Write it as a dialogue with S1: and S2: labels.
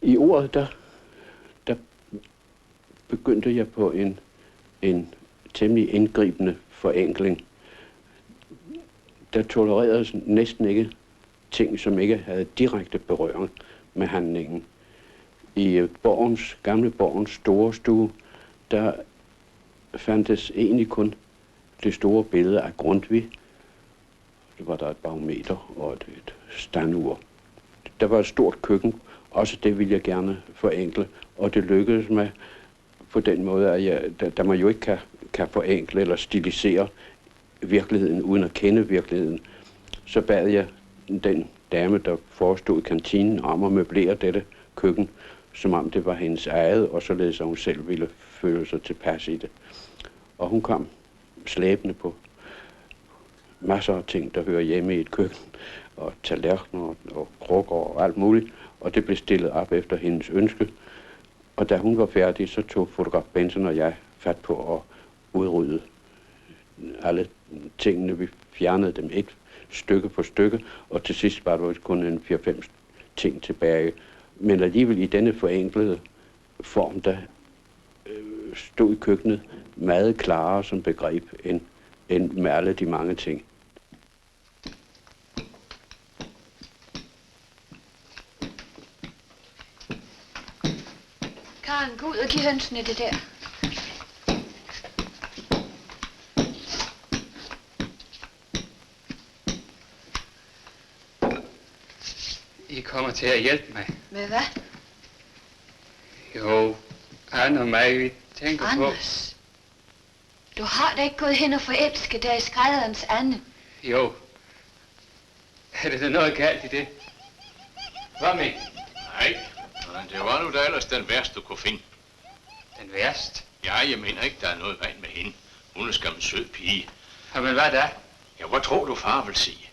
S1: I ordet, der begyndte jeg på en temmelig indgribende forenkling. Der tolereredes næsten ikke ting, som ikke havde direkte berøring med handlingen. I gamle borgens store stue, der fandtes egentlig kun det store billede af Grundtvig. Så var der et barometer og et standur. Der var et stort køkken. Også det ville jeg gerne forenkle. Og det lykkedes mig på den måde, at da man jo ikke kan forenkle eller stilisere virkeligheden uden at kende virkeligheden, så bad jeg den dame, der forestod kantinen, om at møblere dette køkken, som om det var hendes eget, og således at hun selv ville føle sig tilpas i det. Og hun kom slæbende på masser af ting, der hører hjemme i et køkken, og tallerkener og krukker og alt muligt, og det blev stillet op efter hendes ønske. Og da hun var færdig, så tog fotograf Benson og jeg fat på at udrydde alle tingene. Vi fjernede dem et stykke for stykke, og til sidst var der kun en 4-5 ting tilbage. Men alligevel i denne forenklede form, der stod køkkenet meget klarere som begreb end med alle de mange ting.
S2: Karen, gå ud og giv hønsene det der.
S3: I kommer til at hjælpe mig.
S2: Med hvad?
S3: Jo, Anne og mig, vi tænker
S2: Anders, du har da ikke gået hen og forelsket dig i skrædderens Anne.
S3: Jo. Er det da noget galt i det? Hvad med?
S4: Nej, men det var nu da ellers den værste, du kunne finde.
S3: Den værste?
S4: Ja, jeg mener ikke, der er noget vand med hende. Hun er skam en sød pige.
S3: Jamen hvad da?
S4: Ja, hvad tror du, far vil sige?